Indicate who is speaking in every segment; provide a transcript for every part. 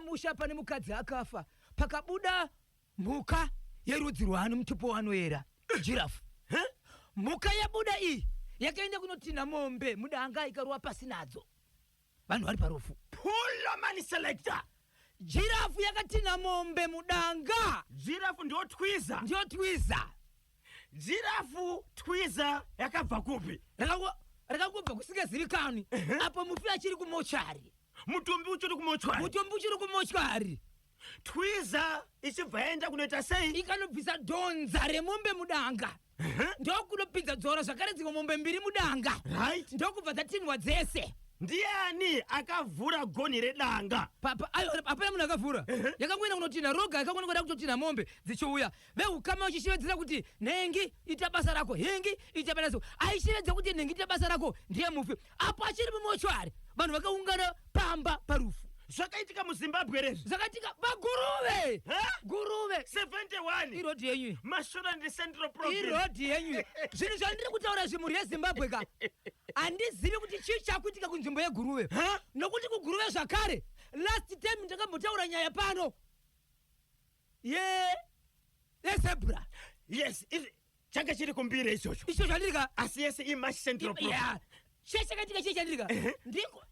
Speaker 1: pamusha pane mukadzi akafa pakabuda mhuka yerudzi rwanu mutupo wanoera giraffe. Mhuka yabuda iyi yakaenda kunotina mombe mudanga ikaruwa pasi nadzo vanhu vari parufu.
Speaker 2: Pull man selector.
Speaker 1: Giraffe yakatina mombe mudanga.
Speaker 2: Giraffe ndio twiza. Giraffe twiza yakabva kupi?
Speaker 1: Rakangobva kusingazivikanwi. Apo mufi achiri kumochari.
Speaker 2: Mutumbi uchiri kumochari. Twiza ichibva yaenda kunoita sei?
Speaker 1: Ikanobvisa donza remombe mudanga. Ndokunopinza dzora zvakare dzimwe mombe mbiri mudanga.
Speaker 2: Right.
Speaker 1: Ndokubva dzatinwa dzese.
Speaker 2: Ndiani akavhura gonhi redanga?
Speaker 1: Hapana munhu akavhura. Yakangoenda kunotina roga, yakangoenda kutotina mombe dzichiuya. Veukama vachishevedzera kuti nhengi ita basa rako, hengi ita basa rako. Aishevedza kuti nhengi ita basa rako ndiye mufi. Apo achiri mumochwari, vanhu vakaungana pamba parufu.
Speaker 2: Zvakaitika muZimbabwe rezvo.
Speaker 1: Zvakaitika paguruve.
Speaker 2: Guruve 71.
Speaker 1: Irodi yenyu.
Speaker 2: Mashora ndi Central Province.
Speaker 1: Irodi yenyu. Zvinhu zvandiri kutaura zvimuri yeZimbabwe ka. Handizivi kuti chii chakuitika kunzvimbo yeguruve. Nokuti kuguruve zvakare last time ndakambotaura nyaya pano yezebra.
Speaker 2: Yes, changa chiri kumbire ichocho.
Speaker 1: Icho zvandirika.
Speaker 2: Asi yese imashi Central Province.
Speaker 1: Chechakatika chii chandika. Ndiko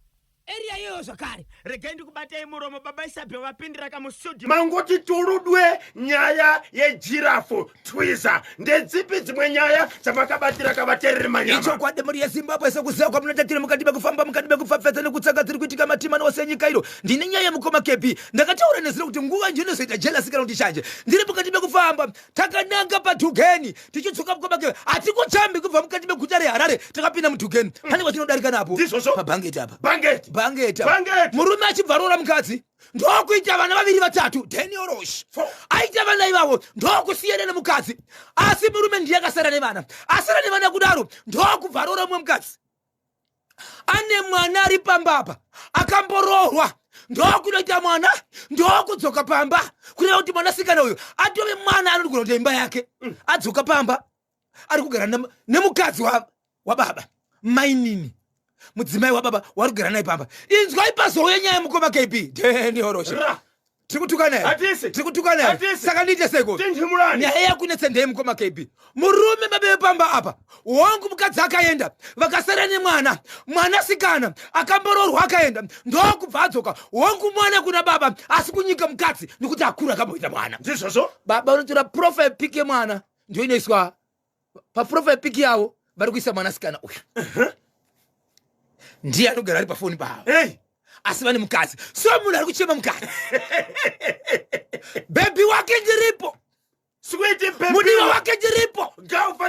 Speaker 1: area yeyo zvakare.
Speaker 2: Regai ndikubatai muromo baba Isabel vapindira kamusudhi.
Speaker 3: Mangoti turudwe nyaya yejirafu twiza. Ndedzipi dzimwe nyaya dzamakabatira kavatereri manyama.
Speaker 4: Icho kwade muri yeZimbabwe sekuziva kwamunotatira mukati bekufamba mukati bekufafedza nekutsanga dziri kuitika matimano ose nyika iro. Ndine nyaya mukoma kepi. Ndakataura nezuro kuti nguva ndinozoita jealous kana kuti chanje. Ndiri mukati bekufamba takananga paTugeni tichitsuka mukoma kepi. Atikuchambi kubva mukati beguta reHarare takapinda muTugeni. Pane kwatinodarika napo. Pabhangeti apa. Bangeta. Murume achibvarora mukadzi ndokuita vana vaviri vatatu Deniorosh. Aita vana ivavo ndokusiyana nemukadzi. Asi murume ndiye akasara nevana. Asara nevana kudaro ndokubvarora mumwe mukadzi. Ane mwana ari pambapa akamborohwa. Ndokunoita mwana ndokudzoka pamba. Kureva kuti mwanasikana uyu atove mwana anogona kuti imba yake. Adzoka pamba ari kugara nemukadzi wababa mainini. Mudzimai wababa warugara naye pamba. Inzwai pazouya nyaya mukoma KP. Deniorosha. Tikutukana naye. Saka ndiite seko. Nyaya yakunetsa ndeye mukoma KP. Murume babe pamba apa. Wangu mukadzi akaenda. Vakasara nemwana. Mwanasikana akambororwa akaenda. Ndokubva adzoka. Wangu mwana kuna baba asi kunyika mukadzi nekuti akura akamboita mwana.
Speaker 3: Ndizvozvo.
Speaker 4: Baba unotora profile pic yemwana. Ndio inoiswa pa profile pic yawo vari kuisa mwanasikana uyu. Ndiye anogara ari pafoni pavo. Asi vane mukadzi. So munhu ari kuchema mukadzi. Bebi wake ndiripo. Mudiwa wake ndiripo. Ndiripo.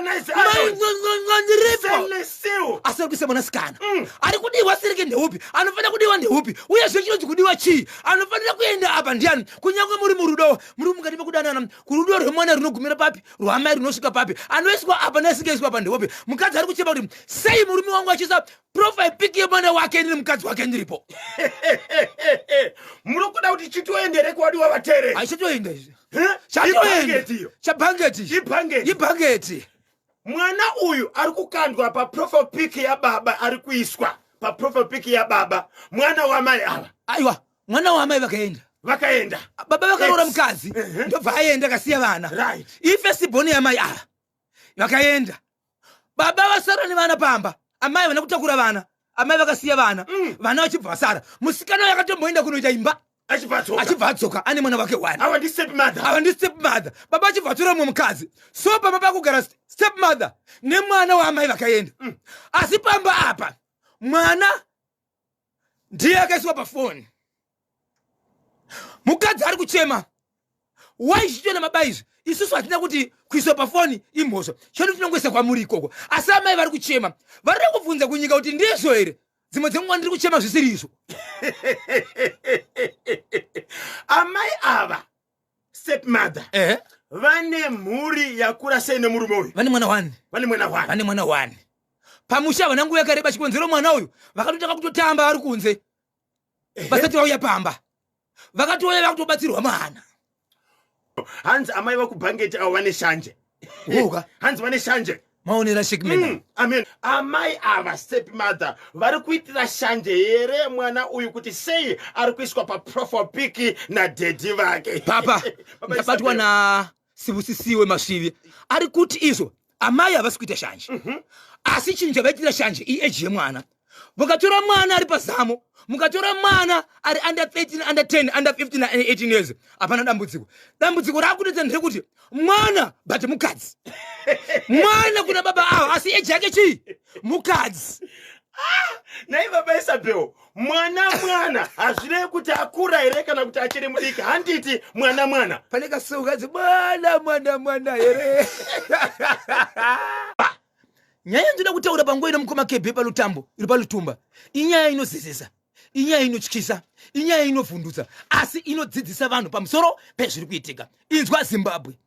Speaker 4: Asi ari kuisa mwanasikana. Ari kudiwa sirike ndeupi. Anofanira kudiwa ndeupi. Uye zvechinonzi kudiwa chii. Anofanira kuenda apa ndiani. Kunyange muri murudo. Muri mukati mekudanana. Kurudo rwemwana runogumira papi. Rwamai runosvika papi. Anoiswa apa nesingaiswa apa ndeupi. Mukadzi ari kuchema kuti sei murume wangu achisa profile pic yemwana wake ndiri mukadzi wake ndiripo.
Speaker 3: Muri kuda kuti chitoendere kwadiwa vatereri.
Speaker 4: Aichitoenda izvi. Chibhangeti.
Speaker 3: Mwana uyu ari kukandwa pa profile pic ya baba ari kuiswa pa profile pic ya baba. Mwana wamai ava.
Speaker 4: Aiwa, mwana wamai vakaenda. Baba vakarora mukadzi. Ndobva aenda akasiya vana.
Speaker 3: Right.
Speaker 4: Ifesibhoni yamai ava. Vakaenda. Baba vasara nevana pamba. Amai vana kutakura vana. Amai vakasiya vana. Vana vachibva vasara. Musikana yakatomboenda kunoita imba. Achibva adzoka ane mwana wake one.
Speaker 3: Ava ndi stepmother.
Speaker 4: Baba achibva atora mumwe mukadzi. So pamba pakugara stepmother nemwana waamai vakaenda. Asi pamba apa mwana ndiye akaiswa pafoni. Mukadzi ari kuchema. Waishitona mabaizvi. Isusu hatina kuti kuiswa pafoni imhosva. Chino tinongoisa kwamuri ikoko. Asi amai vari kuchema. Vari kubvunza kunyika kuti ndizvo here. Dzimwe dzenguva ndiri kuchema zvisiri izvo.
Speaker 3: Amai ava stepmother. Vane mhuri yakura sei nemurume uyu.
Speaker 4: Vane mwana one. Pamusha vana nguva yakareba chikonzero mwana uyu. Vakatotaka kutotamba vari kunze. Vasati vauya pamba. Vakatouya vakutobatsirwa mwana.
Speaker 3: Hanzi amai vakubhangeti avo vane shanje.
Speaker 4: Woga.
Speaker 3: Hanzi vane shanje.
Speaker 4: maonera shekimena
Speaker 3: amen. Amai ava stepmother vari kuitira shanje here mwana uyu kuti sei ari kuiswa paprofile pic na daddy vake.
Speaker 4: papa ndabatwa na sivusisiwe masvivi ari kuti izvo amai havasi kuita shanje asi chinhu chavaitira shanje ieji yemwana mukatora mwana ari pazamo mukatora mwana ari under 13 under 10 under 15 and 18 years hapana dambudziko rakutoita nderekuti mwana but mukadzi mwana kuna baba avo asi eji yake chii mukadzi.
Speaker 3: Nai baba Isabel, mwana hazvirevi kuti akura here kana kuti achiri mudiki. Handiti mwana
Speaker 4: pane kasukadzi mwana here. Nyaya ndoda kutaura panguva ino mukoma kebhe palutambo iri palutumba inyaya inozezesa, inyaya inotyisa, inyaya inovhundutsa, asi inodzidzisa vanhu pamusoro pezviri kuitika. Inzwa Zimbabwe,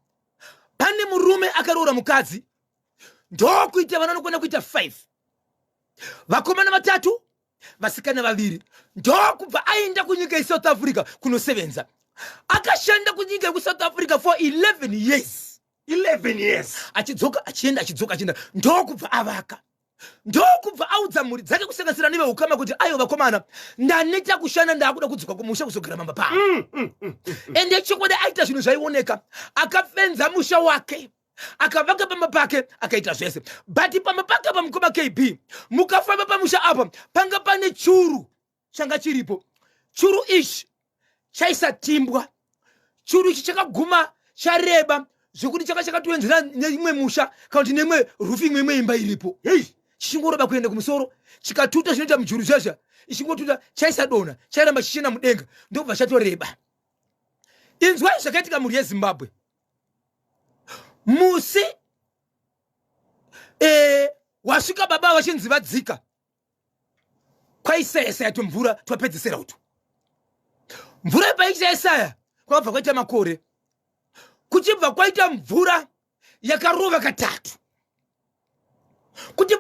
Speaker 4: pane murume akaroora mukadzi ndokuita vana vanokwana kuita 5, vakomana 3, vasikana 2, ndokubva aenda kunyika yeSouth Africa kunosevenza. Akashanda kunyika yeSouth Africa for 11 years.
Speaker 3: 11 years
Speaker 4: achidzoka achienda ndokubva avaka, ndokubva audza mhuri dzake kusanganisira neveukama kuti aivo vakomana ndaneta kushanda ndaakuda kudzoka kumusha kuzogara mamba pavo. Ende chokwadi aita zvinhu zvaioneka, akafenza musha wake akavaka pamba pake akaita zvese, but pamba pake pamukoma KB mukafamba pamusha apa panga pane churu changa chiripo. Churu ichi chaisatimbwa, churu ichi chakaguma chareba zvokuti chakatoenzera neimwe musha kana kuti nemwe rufi imwe imba iripo. Chichingoroba kuenda kumusoro chikatuta zvinoita mujuru zvazha ichingotuta chaisadona chairamba chichena mudenga ndobva chatoreba. Inzwai zvakaitika mhuri yeZimbabwe musi wasvika baba vachinzi vadzika kwaisaya tomvura twapedzisira utu. Mvura paichaisaya kwabva kwaita makore, kuchibva kwaita mvura yakarova katatu, kuti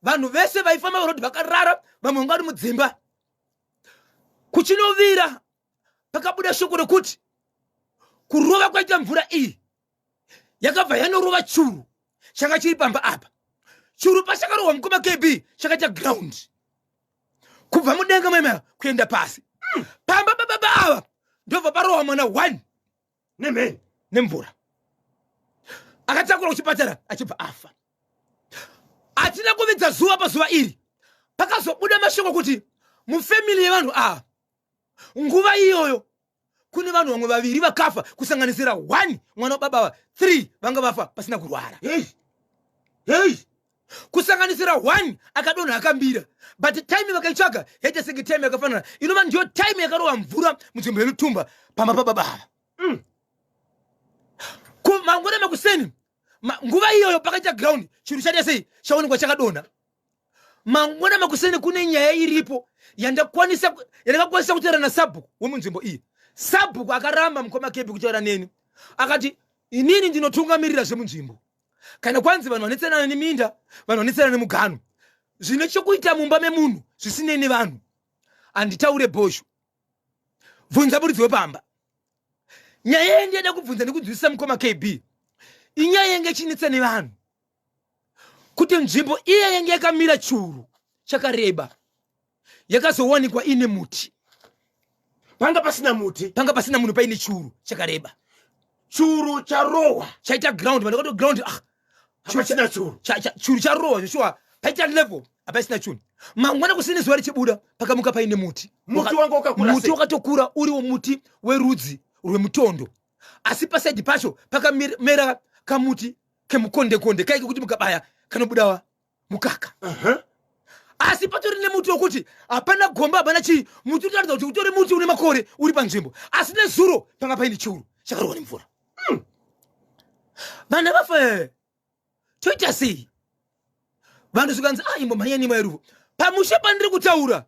Speaker 4: vanhu vese vaifamba varoti vakarara, vamwe vanga vari mudzimba. Kuchinovira pakabuda shoko rokuti kurova kwaita mvura iyi yakabva yanorova churu changa chiri pamba apa. Churu pachakarohwa mukoma KB chakaita ground kubva mudenga mema kuenda pasi. Pamba baba ava ndobva parohwa mwana 1 nemvura. Akatakura kuchipatara achibva afa. Atina kuvidza zuva pazuva iri pakazobuda mashoko kuti mufamily yevanhu ava nguva iyoyo kune vanhu vamwe 2 vakafa kusanganisira 1 mwana wababa ava, 3 vanga vafa pasina kurwara. Kusanganisira 1 akadonha akambira, but time vakaitsvaga yaita senge time yakafanana inova ndiyo time yakarova mvura munzvimbo yelutumba pamba pababa ava. Mangwana makuseni nguva iyoyo pakaita ground chiro chaita sei chaonekwa chakadonha. Mangwana makuseni kune nyaya iripo yandakwanisa kutaura naSabhuku wemunzvimbo iyi. Sabhuku akaramba mukoma KB kutaura neni akati inini ndinotungamirira zvemunzvimbo, kana kwanzi vanhu vanetserana neminda, vanhu vanetserana nemugano, zvine chokuita mumba memunhu zvisinei nevanhu handitaure bhosho. Bvunza muridzi wepamba. Nyaya yendiyada kubvunza nekudzidzisa mukoma KB inyaya yenge chinetsa nevanhu kuti nzvimbo iya yenge yakamira churu chakareba yakazowanikwa ine muti.
Speaker 3: Panga pasina muti
Speaker 4: paine churu chakareba.
Speaker 3: Churu charohwa
Speaker 4: chaita ground, vanhu vakato ground
Speaker 3: hapachina churu.
Speaker 4: Churu charohwa zvoshuwa paita level hapasina churu. Mangwana kusini zuva richibuda pakamuka paine muti.
Speaker 3: Muti wanga wakakura sei?
Speaker 4: Muti wakatokura uriwo muti werudzi rwemutondo, asi pasaidi pacho pakamera kamuti kemukondekonde kaike kuti mukabaya kanobudawa mukaka. Asi patori nemuti wokuti hapana gomba hapana chii, muti unotaridza kuti utori muti une makore uri panzvimbo, asi nezuro panga paine churu chakarohwa nemvura. Vana vafa toita sei? Vanhu zvikanzi imbo mhanyani mairufu pamusha pandiri kutaura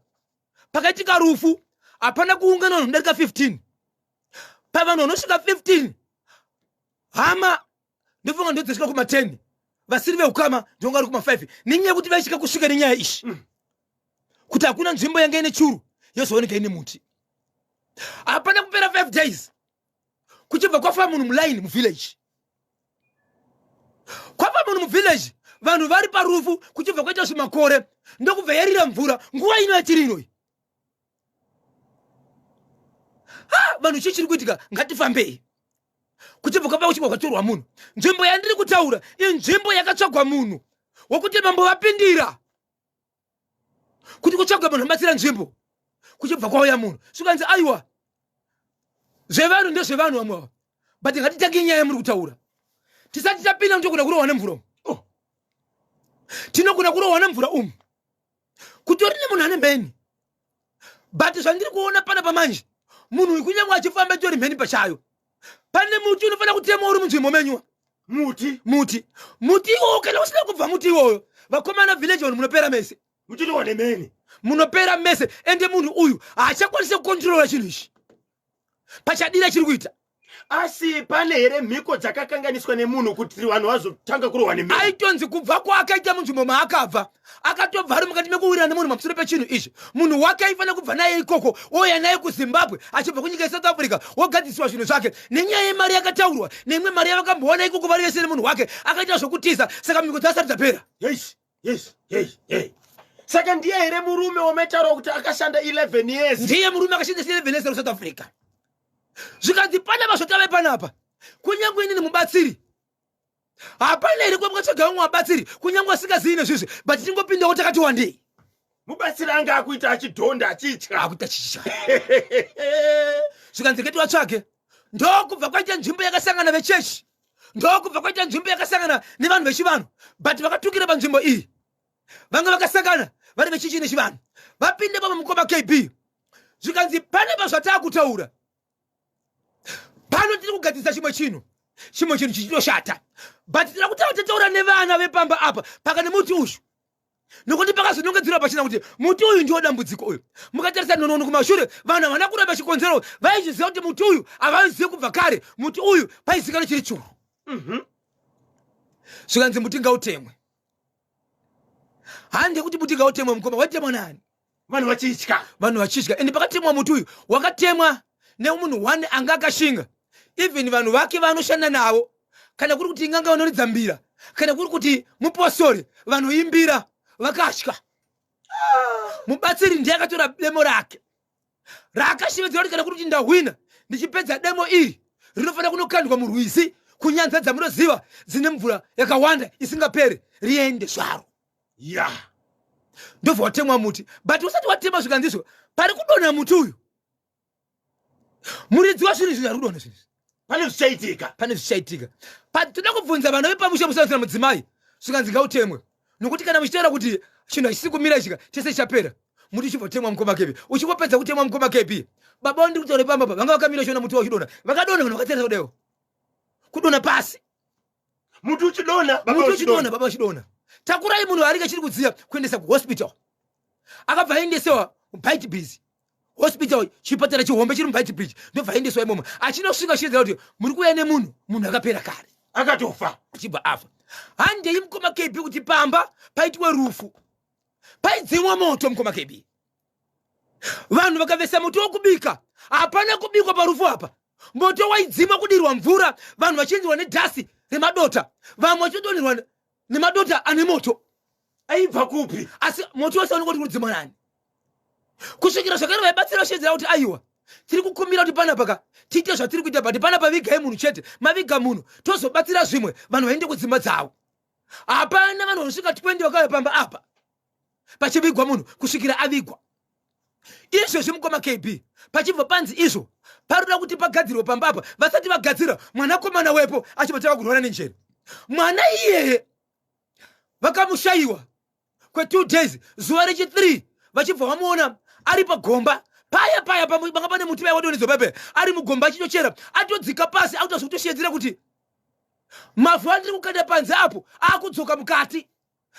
Speaker 4: pakaitika rufu hapana kuungana vanhu darika 15. Pavanhu vanosvika 15 hama ndofunga ndodzosvika kuma 10, vasiri veukama ndonga vari kuma 5 nenyaya yekuti vaisvika kusvika nenyaya ishi kuti hakuna nzvimbo yanga ine churu yozooneka ine muti. Hapana kupera 5 days kuchibva kwafamba munhu mulaini muvillage kwapa muno mu village vanhu vari parufu kuchibva kwaita zvimakore ndokubva yarira mvura nguva ino yachirino iyi. Vanhu chichiri kuitika ngatifambei kuchibva kwapa kuchibva kwatorwa munhu. Nzvimbo yandiri kutaura inzvimbo yakatsvagwa munhu wokuti mambo vapindira kuti kutsvagwa munhu abatsira nzvimbo kuchibva kwauya munhu. Svikanzi aiwa zvevanhu ndezvevanhu vamwe but ngatitange nyaya muri kutaura tisati tapinda ndokuna kurohwa nemvura tinogona kurohwa nemvura kutori nemunhu ane mheni but zvandiri kuona pana pamanje munhu uyu kunyange achifamba tori mheni pachayo pane muti unofanira kutemwa uri munzvimbo menyuwa muti iwowo kana usina kubva muti iwoyo vakomana village vanhu munopera mese
Speaker 3: muchitiwane mheni
Speaker 4: munopera mese ende munhu uyu haachakwanise kukontrola chinhu ichi pachadira chiri kuita.
Speaker 3: asi pane here mhiko dzakakanganiswa nemunhu kuti vanhu vazotanga kurohwa nemheni?
Speaker 4: Aitonzi kubva kwaakaita munzvimbo maakabva akatobva ari mukati mekuwirana nemunhu pamusoro pechinhu ichi. Munhu wake aifanira kubva naye ikoko ouya naye kuZimbabwe achibva kunyika yeSouth Africa wogadziswa zvinhu zvake nenyaya yemari yakataurwa neimwe mari yavakamboona ikoko vari vese nemunhu wake akaita zvokutiza saka mhiko dzasati dzapera.
Speaker 3: Saka ndiye here murume wametaura kuti akashanda 11 years?
Speaker 4: Ndiye murume akashanda 11 years muSouth Africa. Zvikanzi pana vazotave panapa kunyange inini mubatsiri hapana here kwamwatsvaga umwe wabatsiri kunyange asingazivi nezvizvi but tingopindawo takati wandei.
Speaker 3: Mubatsiri anga akuita achidhonda achitya
Speaker 4: akuita chicha. Zvikanzi ngeti watsvage ndokubva kwaita nzvimbo yakasangana vechechi ndokubva kwaita nzvimbo yakasangana nevanhu vechivanhu but vakatukira panzvimbo iyi vanga vakasangana vari vechichi nechivanhu vapinde pama mukoma KB. Zvikanzi pane pazvatakutaura pano tiri kugadzisa chimwe chinhu chichitoshata but tira kuti tataura nevana vepamba apa paka nemuti uyu nokuti pakazonongedzerwa pachina kuti muti uyu ndiwo dambudziko uyu. Mukatarisa nonono kumashure vanhu havana kuramba chikonzero vaizviziva kuti muti uyu havaizivi kubva kare muti uyu paizikanwa chiri churu. Zvikanzi muti ngautemwe hande kuti muti ngautemwe mukoma watemwa nani?
Speaker 3: vanhu vachitya
Speaker 4: ende pakatemwa muti uyu wakatemwa nemunhu 1 anga akashinga even vanhu vake vanoshanda navo kana kuri kuti inganga vanoridza mbira kana kuri kuti mupostori vanhu imbira vakatya. Mubatsiri ndiye akatora demo rake raakashivedzera kuti kana kuri kuti ndahwina ndichipedza demo iri rinofanira kunokandwa murwizi kunyanza dzamunoziva dzine mvura yakawanda isingapere riende zvaro. Ndobva watemwa muti but usati watema zvikanzizvo pari kudonha muti uyu muridzi wazvinhu izvi ari kudonha zvinhu pane zvichaitika toda kubvunza vanhu vepamusha musanganisira mudzimai zvikanzi ngautemwe nokuti kana muchitaura kuti chinhu hachisi kumira chika chese chichapera muti uchibva kutemwa mukoma KB uchingopedza kutemwa mukoma KB baba ndiri kutaura pamba vanga vakamira chiona muti wachidonha vakadonha vanhu vakatarisa kudewo kudonha pasi
Speaker 3: muti uchidonha
Speaker 4: baba vachidonha. Takurai munhu ari kachiri kudziya kuendesa kuhospital akabva aendesewa Beitbridge hospital chipatara chihombe chiri muBeitbridge ndobva aendeswa imomo achinosvika chiedzera kuti muri kuuya nemunhu akapera kare
Speaker 3: akatofa
Speaker 4: achibva afa. Handei mukoma KB kuti pamba paitwe rufu paidzimwa moto mukoma KB vanhu vakavesa moto wokubika hapana kubikwa parufu apa moto waidzima kudirwa mvura vanhu vachinzwa nedhasi remadota vamwe vachidonherwa nemadota ane moto
Speaker 3: aibva kupi?
Speaker 4: asi moto wese unenge kuti kudzima nani kusvikira zvakare vaibatsira vashedzera kuti aiwa tiri kukumbira kuti panapa tiite zvatiri kuita but panapa vigai munhu chete maviga munhu tozobatsira zvimwe vanhu vaende kudzimba dzavo. Hapana vanhu vanosvika 20 vakauya pamba apa pachivigwa munhu kusvikira avigwa. Izvozvi mukoma KB pachibva panzi izvo paroda kuti pagadzirwe pamba apa vasati vagadzira mwanakomana wepo achibva tava kurwara nenjere mwana iyeye vakamushayiwa kwe2 days zuva rechi3 vachibva vamuona ari pagomba paya panga pane muti vaya wadonedzwa pepe ari mugomba achitochera atodzika pasi autozvikutoshedzera kuti mavhu andiri kukanda panze apo akudzoka mukati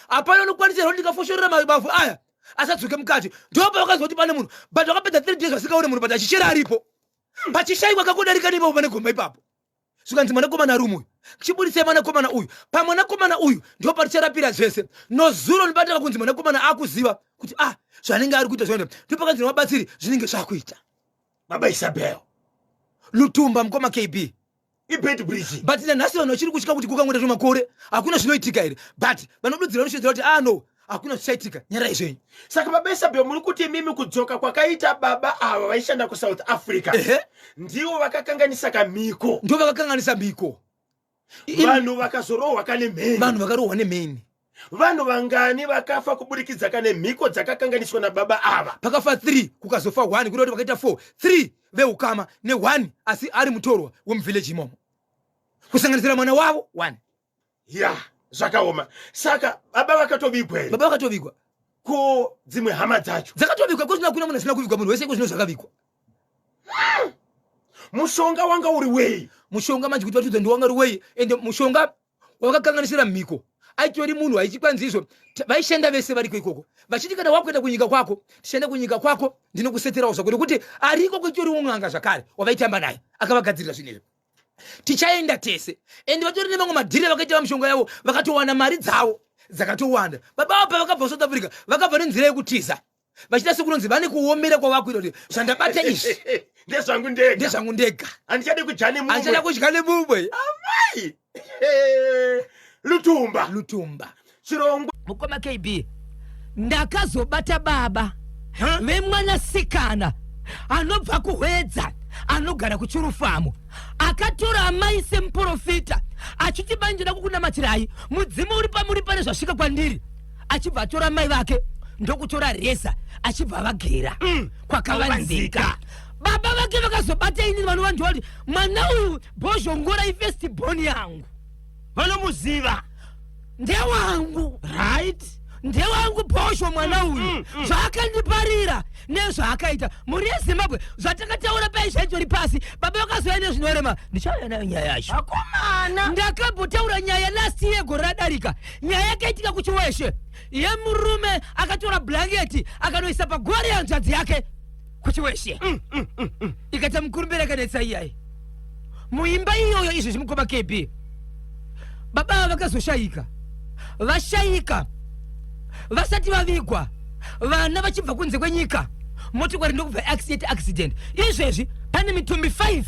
Speaker 4: hapana unokwanisirwa kuti ndikafoshorera mavhu aya asadzoke mukati ndopa vakazwa kuti pane munhu but vakapedza 3 days vasingaone munhu but achichera aripo pachishayiwa kakudarika neipapo pane gomba ipapo. Zvikanzi mwanakomana ari umwe chiburisei mwanakomana uyu pamwanakomana uyu ndo paricharapira zvese nozuro nibataka kunzi mwanakomana akuziva kuti zvanenge ari kuita zvone ndipakanzi nemabatsiri zvinenge zvakuita.
Speaker 3: Baba Isabel
Speaker 4: Lutumba mukoma KB
Speaker 3: ibed bridge.
Speaker 4: But nanhasi vanhu vachiri kutya kuti kukamwenda zvemakore hakuna zvinoitika here, but vanodudzira vanoshedzera kuti no hakuna zvichaitika nyara izvenyu.
Speaker 3: Saka baba Isabel muri kuti mimi kudzoka kwakaita baba ava vaishanda kuSouth Africa ndivo vakakanganisa kamiko.
Speaker 4: Ndo vakakanganisa miko.
Speaker 3: Vanhu vakazorohwa kane mheni.
Speaker 4: Vanhu vakarohwa nemheni.
Speaker 3: Vanhu vangani vakafa kubudikidza kane mhiko dzakakanganiswa nababa ava.
Speaker 4: Pakafa 3 kukazofa 1 kuti vakaita 4. 3 veukama ne1 asi ari mutorwa wemuvillage imomo. Kusanganisira mwana wavo 1.
Speaker 3: Ya, zvakaoma. Saka baba vakatovigwa here.
Speaker 4: Baba vakatovigwa.
Speaker 3: Ko dzimwe hama dzacho.
Speaker 4: Dzakatovigwa kusina kuna munhu asina kuvigwa, munhu wese kuzvino zvakavigwa.
Speaker 3: Mushonga wanga uri wei?
Speaker 4: Mushonga manje kuti vatudza ndiwanga uri wei, ende mushonga wakakanganisira mhiko. Aitori munhu aichikwanzizvo vaishanda vese variko ikoko. Vachiti kana wakuenda kunyika kwako, tichaenda kunyika kwako ndinokuseterawo zvakuti kuti ariko kutori umwanga zvakare wavaitamba naye akavagadzirira zvinezvi. Tichaenda tese. Ende vatori nevamwe madhire vakaita mushonga yavo vakatowana mari dzavo dzakatowanda. Baba apa vakabva South Africa vakabva nenzira yekutiza. Vachita sekunonzi vane kuomera kwavakuita kuti zvandabata izvi
Speaker 3: ndezvangu ndega. Handichade kudya nemumwe. Amai. Lutumba. Chirongwa.
Speaker 1: Mukoma KB. Ndakazobata baba. Vemwanasikana. Anobva kuhwedza. Anogara kuchirufamu. Akatora amai semuprofita. Achiti banje ndakukuna matirai. Mudzimu uri pamuri pane zvasvika kwandiri. Achibva atora mai vake. Ndokutora resa. Achibva vagera. Kwakavanzika. Baba vake vakazobata ini vanhu vanjoti mwana uyu bozhongora ifirst born yangu.
Speaker 2: Vanomuziva.
Speaker 1: Ndewangu.
Speaker 2: Right?
Speaker 1: Ndewangu bosho mwana uyu. Zvakandiparira nezvaakaita. Muri yeZimbabwe zvatakataura paizvaitori pasi. Baba vakazoya nezvinorema. Ndichauya nayo nyaya yacho.
Speaker 2: Akomana.
Speaker 1: Ndakabotaura nyaya last year gore radarika. Nyaya yakaitika kuchiweshe. Yemurume akatora blanketi akanoisa pagwari yanzvadzi yake kuchiweshe. Ikata mukurumbira kanetsa iyai. Muimba iyoyo izvi zvimukoma KB. Baba vakazoshaika. Vashaika. Vasati vavigwa. Vana vachibva kunze kwenyika. Motokari ndokubva accident. Izvezvi pane mitumbi 5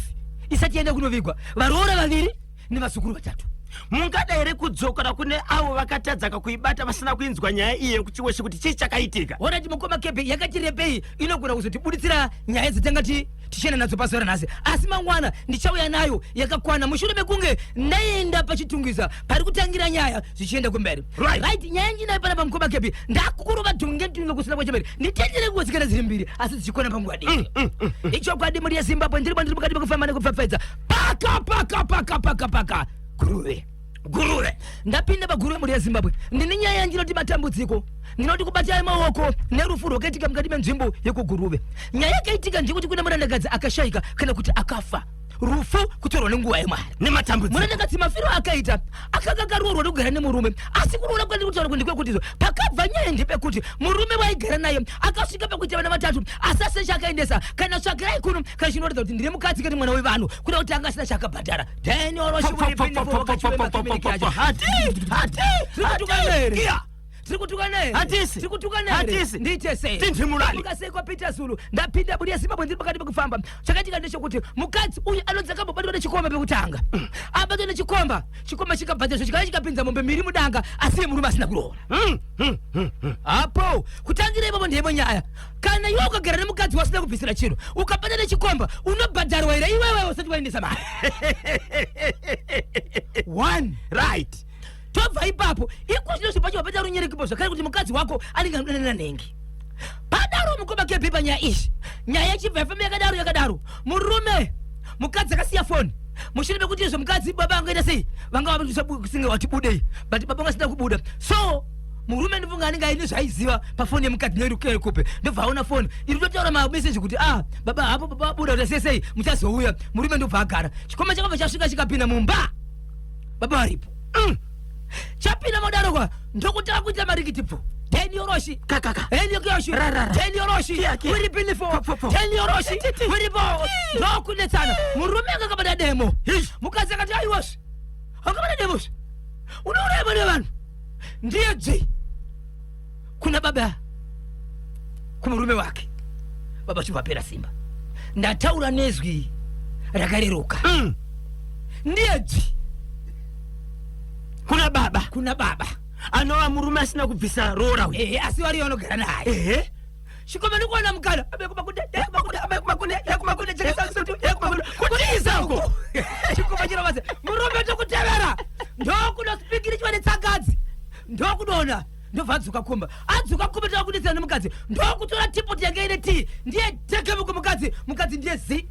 Speaker 1: isati yaenda kunovigwa. Varoora 2 nevasukuru 3.
Speaker 2: Mungada here kudzokera kune avo vakatadzaka kuibata vasina kuinzwa nyaya iye kuchiweshe kuti chii chakaitika.
Speaker 1: Honati mukoma KB yakati rebei inogona kuzotibuditsira nyaya dzatangati tichena nadzo pazuva ranhasi. Asi mangwana ndichauya nayo yakakwana mushure mekunge ndaenda pachitungwiza pari kutangira nyaya zvichienda kumberi. Right, nyaya njinayo pana pamukoma KB ndakukurova dhunge ntunge kusina kwachemberi. Nditendere kuwatsikana dziri mbiri asi dzichikwana panguva diki. Ichokwadi muri yeZimbabwe ndiri mukati mekufamba nekupfapfedza. Paka. Guruve. Ndapinda paguruve muri yeZimbabwe. Ndine nyaya ndinoti matambudziko. Ndinoti kubatai maoko nerufu rwakaitika mukati menzvimbo yekuguruve. Nyaya yakaitika ndikuti kuna murandakadzi akashaika kana kuti akafa. Rufu kutorwa nenguva yemwari.
Speaker 2: Nematambudziko.
Speaker 1: Murandakadzi mafiro akaita akakakarorwa nekugara nemurume. Asi kuroora kwandiri kutaura kuti ndikwe pakabva nyaya ndepekuti murume waigara naye akasvika pakuita vana 3 asase chakaendesa kana tsvakirai kuno kana chinoratidza kuti ndine mukadzi kati mwana wevanhu kuda kuti anga asina chakabhadhara. Dhani oroshi muri pindi pokachiwema kiminiki yacho. Tiri kutukana here. Ndite sei.
Speaker 2: Tindimulali.
Speaker 1: Mukasekwa Peter Zulu. Ndapinda muri yeZimbabwe ndiri pakati pekufamba. Chakatika ndechekuti mukadzi uyu anodzakabatwa nechikomba pekutanga. Abatwa nechikomba. Chikomba chikabva chikaya chikapinza mombe 2 mudanga asi murume asina kuroora. Apo kutangira ipapo ndiyemo nyaya. Kana iwe ukagara nemukadzi wasina kubvisira chiro ukabata nechikomba unobhadharwa here iwewe usati waendesa mari. 1 right. Tobva ipapo ikuchino pacho wapata runyere kipo zvakare kuti mukadzi wako anenge anodana nengi. Padaro mukoma KB panyaya izvi. Nyaya yachibva yafamba yakadaro. Murume mukadzi akasiya foni. Mushure mekuti izvo mukadzi baba angoita sei? Vanga vakusinga wati budei. But baba ngasina kubuda. So murume ndivunga anenge aine zvaiziva pafoni yemukadzi neruke kupe. Ndobva aona foni. Iri kutotaura message kuti baba hapo baba buda kuti sei muchazouya. Murume ndobva agara. Chikoma chakabva chasvika chikapinda mumba. Baba aripo. Chapina modarogwa ndokutaka kuita marikitipo. 10 yoroshi
Speaker 2: Kaka.
Speaker 1: Yoshi 10 yoroshi wiri pinifo 10 yoroshi wiri bo ndokunetsana. Murume akabada demo. Mukadzi akati aiwashi akabada demo. Unourema nevanhu. Ndiye J kuna baba kumurume wake. Baba chivapera simba. Ndataura nezwi rakareruka. ndiyeji
Speaker 2: kuna baba
Speaker 1: kuna
Speaker 2: anowa murume asina kubvisa rora uyu
Speaker 1: asi wari vanogara naye shikoma ndikuona mukana
Speaker 2: kutiisako
Speaker 1: chikoma chirovase murume tokutevera ndokunospikiri chiva netsangadzi ndokunoona ndobva adzuka kumba takudisana nemukadzi ndokutora tipoti yanga ine tii ndiye tekemuko mukadzi ndiye zi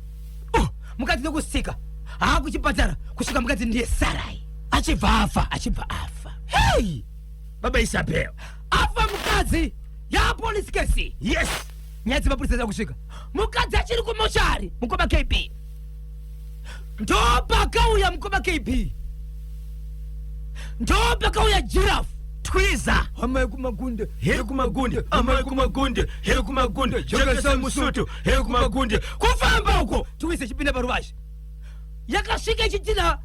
Speaker 1: mukadzi ndokusika kuchipatara kusvika mukadzi ndiye Sarai
Speaker 2: achibva afa
Speaker 1: hei
Speaker 2: baba Isabel
Speaker 1: afa mukadzi yapolisi kesi
Speaker 2: yes
Speaker 1: nyaya dzemapolisa dzakusvika mukadzi achiri kumoshari mukoma KB ndopakauya mukoma KB ndopakauya Giraffe
Speaker 2: twiza
Speaker 1: amai kumagunde
Speaker 2: hekumagunde jekesa musutu hekumagunde kufamba uko
Speaker 1: tuise chipinda paruvazhe yakasvika ichitina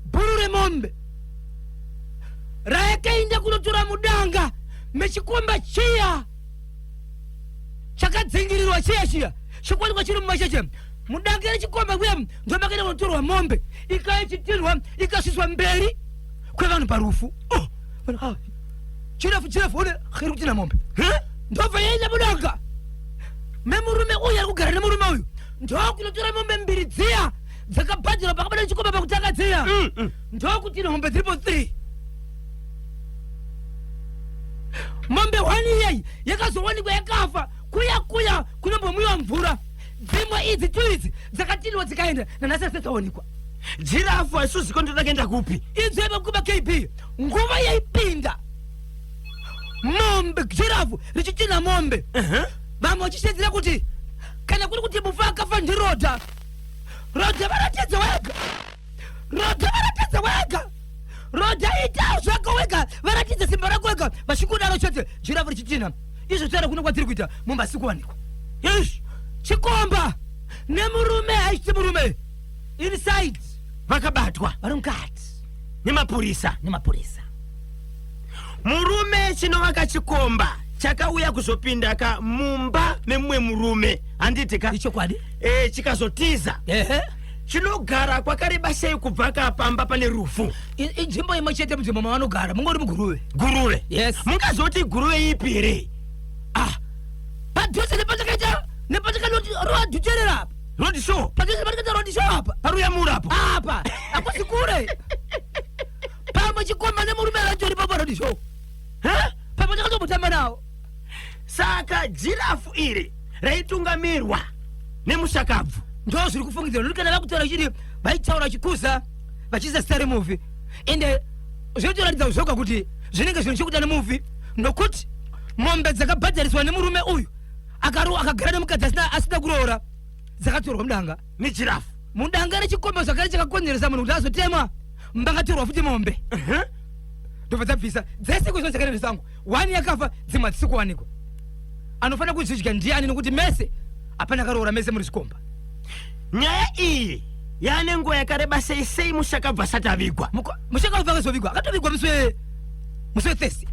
Speaker 1: bhuru remombe rayakaenda kunotora mudanga mechikomba chiya chakadzingirirwa chiya chikuwanikwa chiri mumasheche mudanga rechikomba kuya ndomakaenda kunotorwa mombe ikaichitirwa ikasviswa mberi kwevanhu parufu Giraffe one khiri kutina mombe ndobva yaenda mudanga memurume uyu ari kugara nemurume uyu ndokunotora mombe mbiri dziya dzakabhadhirwa pakabada chikomba pakutanga dziya ndokuti mombe dziripo 3 mombe 1 iyeyi yakazowanikwa yakafa kuya kunombomwiwa mvura dzimwe idzi 2 idzi dzakatirwa dzikaenda nanhasi asidzaonekwa
Speaker 2: Giraffe aisuziko ndodakaenda kupi
Speaker 1: idzebe kuba KB nguva yaipinda mombe Giraffe richitina mombe vamwe vachishedzera kuti kana kuri kuti mufa akafa ndirodha varatedza wega rodha itawo zvako wega varatidza simba rako wega vachikudaro chete Giraffe richitina izvo taira kuno kwatiri kuita mombe asikuwanikwa chikomba nemurume aichiti murume inside
Speaker 2: vakabatwa
Speaker 1: vari mukati
Speaker 2: nemapurisa murume chinovaka chikomba chakauya kuzopinda mumba memumwe murume handitika
Speaker 1: ichokwadi
Speaker 2: chikazotiza chinogara kwakareba sei kubva kapamba pane rufu
Speaker 1: inzvimbo imwe chete munzvimbo mavanogara mungori
Speaker 2: muguruve
Speaker 1: yes
Speaker 2: mungazoti guruve ipiri
Speaker 1: padhose nepatakaroadhucherera apa
Speaker 2: road show
Speaker 1: padhose patakaita road show apa
Speaker 2: paruyamura
Speaker 1: apa akosi kure pamwe chikomba nemurume arachori papa road show pamwe takatobotamba nawo
Speaker 2: saka Giraffe iri raittungamirwa nemushakabvu
Speaker 1: ndo zviri kufungidzirwa nori kana vakutaura chiri vaitaura chikuza vachiisa story movie ende zvinotoratidza kuzvoka kuti zvinenge zvinhu chekuita nemovie nokuti mombe dzakabhadhariswa nemurume uyu akagara nemukadzi asina kuroora dzakatorwa mudanga
Speaker 2: neGiraffe
Speaker 1: mudanga rechikomba zvakare chakakonzeresa munhu kuti azotemwa mbangatorwa futi mombe ndobva dzabvisa dzese kuizvo dzakaenda nesango 1 yakafa dzimwe hadzisi kuwanikwa anofanira kuzvidya ndiani nokuti mese hapana karoora mese muri chikomba
Speaker 2: nyaya iyi yane nguva yakareba sei mushakabvu asati avigwa
Speaker 1: mushakabvu akazovigwa akatovigwa musi wethesi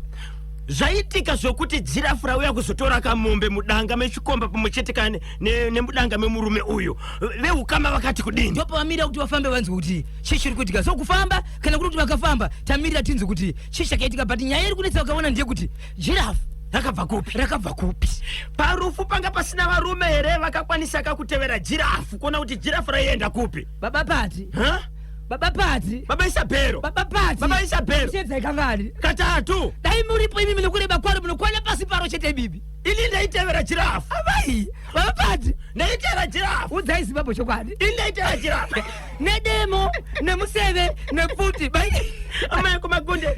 Speaker 2: zvaitika zvokuti Giraffe rauya kuzotora kamombe mudanga mechikomba pamwe chete nemudanga memurume uyu veukama vakati kudini
Speaker 1: ndopavamirira kuti vafambe vanzi kuti chii chiri kuitika so kufamba kana kuti vakafamba tamirira tinzi kuti chii chakaitika but nyaya iri kunetsa vakaona ndiye kuti Giraffe rakabva kupi
Speaker 2: parufu panga pasina varume here vakakwanisa kakutevera Giraffe kuona kuti Giraffe raienda kupi
Speaker 1: baba Pati
Speaker 2: baba Isabel
Speaker 1: chedza ikangani
Speaker 2: katatu
Speaker 1: dai muripo imimi nekureba kwaro munokwana pasi paro chete bibi
Speaker 2: ini ndaitevera Giraffe
Speaker 1: avai baba Pati
Speaker 2: ndaitevera Giraffe
Speaker 1: udzai zimbabwe chokwadi
Speaker 2: ini ndaitevera Giraffe
Speaker 1: nedemo nemuseve nepfuti bai
Speaker 2: amaekumagunde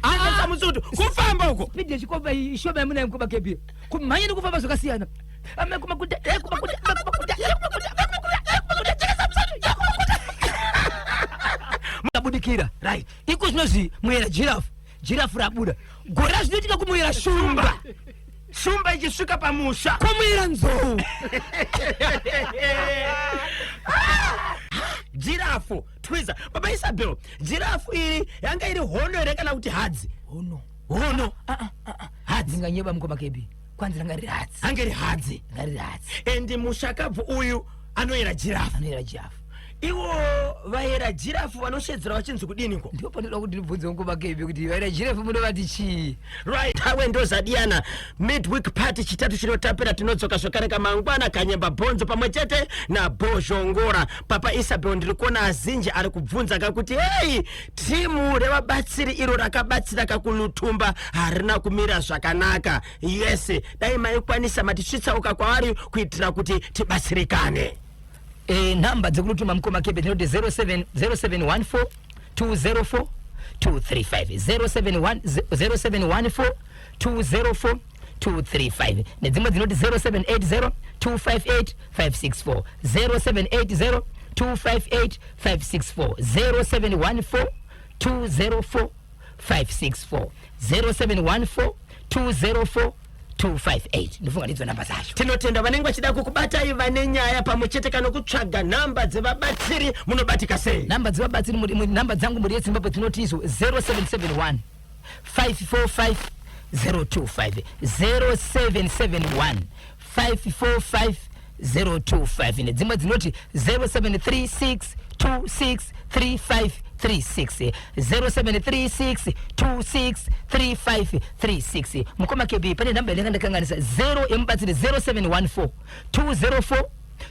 Speaker 2: akasamusutu kufamba uko
Speaker 1: pidi yechikomba ishoma yamuna yemkoba kebi kumhanya nekufamba zvakasiyana amaekumagunde mukabudikira right iko zvinozvi muyera Giraffe rabuda gora zvinoitika kumuyera
Speaker 2: shumba ichisvika pamusha
Speaker 1: kumuyera nzou
Speaker 2: Giraffe twiza baba Isabel Giraffe iri yanga iri hono here kana kuti hadzi hono
Speaker 1: hadzi nganyeba mukoma kebi kwanzi ranga riri hadzi
Speaker 2: iri hadzi
Speaker 1: ngari hadzi
Speaker 2: endi mushakabvu uyu anoyera Giraffe iwo vaera jirafu vanoshedzera vachinzi kudiniko
Speaker 1: ndipo pandoda kuti ndibvunze mukoma kepi kuti vaera jirafu munovati chii
Speaker 2: right hawe ndozadiyana midweek party chitatu chinotapira tinodzoka zvakare kamangwana kanyemba bhonzo pamwe chete nabozhongora papa Isabel ndiri kuona azinji ari kubvunza kakuti hei timu revabatsiri iro rakabatsira kakulutumba harina kumira zvakanaka yes dai maikwanisa matisvitsauka kwavari kuitira kuti tibatsirikane
Speaker 1: namba dzekunotuma mukoma kepe tinoti 0714 204 235 0714 204 235 nedzimwe dzinoti 0780 258 564 0780 258 564 0714 204 564 0714 204 258 ndifunga ndidzo namba zacho
Speaker 2: tinotenda vanenge vachida kukubatai vane nyaya pamwe chete kana kutsvaga namba dzevabatsiri munobatika sei
Speaker 1: namba dzevabatsiri namba dzangu muri yeZimbabwe tinoti izo 0771 545 025 0771 545 025 nedzimwe dzinoti 0736 26 35 36 0736 26 35 36 mukoma kepi pane namba inenge ndakanganisa 0 yemubatsiri 0714 204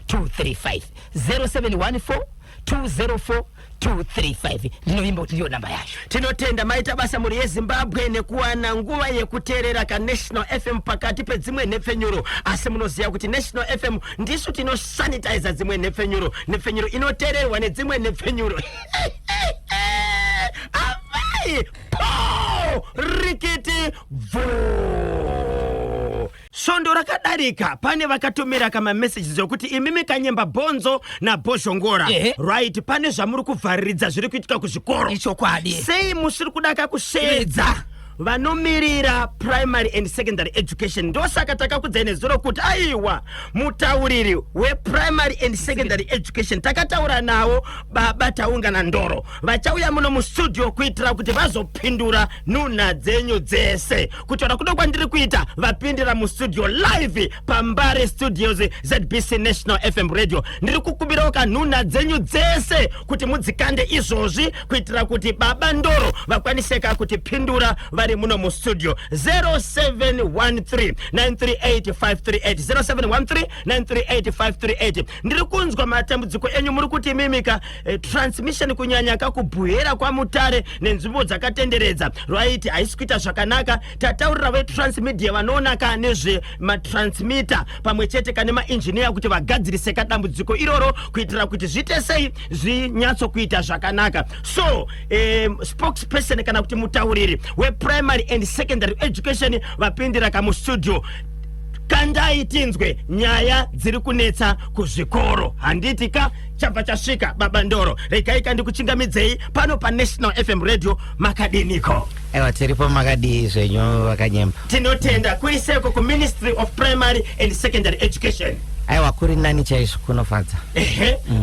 Speaker 1: 235 0714 204 235 ndinoimba kuti ndiyo namba yacho
Speaker 2: tinotenda maita basa muri yeZimbabwe nekuwana nguva yekuteerera kaNational FM pakati pedzimwe nhepfenyuro asi munoziva kuti National FM ndisu tinosanitiza dzimwe nhepfenyuro inoteererwa nedzimwe nhepfenyuro avai po rikiti bvu svondo rakadarika pane vakatumira kama messages yokuti imimi kanyemba bhonzo nabozhongora right pane zvamuri kuvhariridza zviri kuitika kuzvikoro
Speaker 1: ichokwadi
Speaker 2: sei musiri kuda kusvedza vanomiririra primary and secondary education ndosaka takakudzai nezuro kuti aiwa mutauriri weprimary and secondary education takataura navo baba taungana ndoro vachauya muno mustudio kuitira kuti vazopindura nhunha dzenyu dzese kutaura kudo kwandiri kuita vapindira mustudio live pambare studios ZBC National FM radio ndiri kukumbirawo kanhunha dzenyu dzese kuti mudzikande izvozvi kuitira kuti baba ndoro vakwaniseka kuti pindura vari muno mu studio 0713 938 538 0713 938 538 ndiri kunzwa matambudziko enyu muri kuti mimika transmission kunyanya kakubhuhera kwa mutare nenzvimbo dzakatenderedza right haisi kuita zvakanaka tataurira vetransmedia vanoona nezve matransmitter pamwe chete kane mainjiniya kuti vagadzirise kadambudziko iroro kuitira kuti zviite sei zvinyatsokuita zvakanaka so spokesperson kana kuti mutauriri weprimary and secondary education vapindira kamustudio kandai tinzwe nyaya dziri kunetsa kuzvikoro handiti ka chabva chasvika baba ndoro regai ndikuchingamidzei pano paNational FM radio makadiniko
Speaker 5: aiwa tiripo makadii zvenyu vakanyemba
Speaker 2: tinotenda kuiseko kuMinistry of Primary and Secondary Education
Speaker 5: aiwa kuri nani chaizvo kunofadza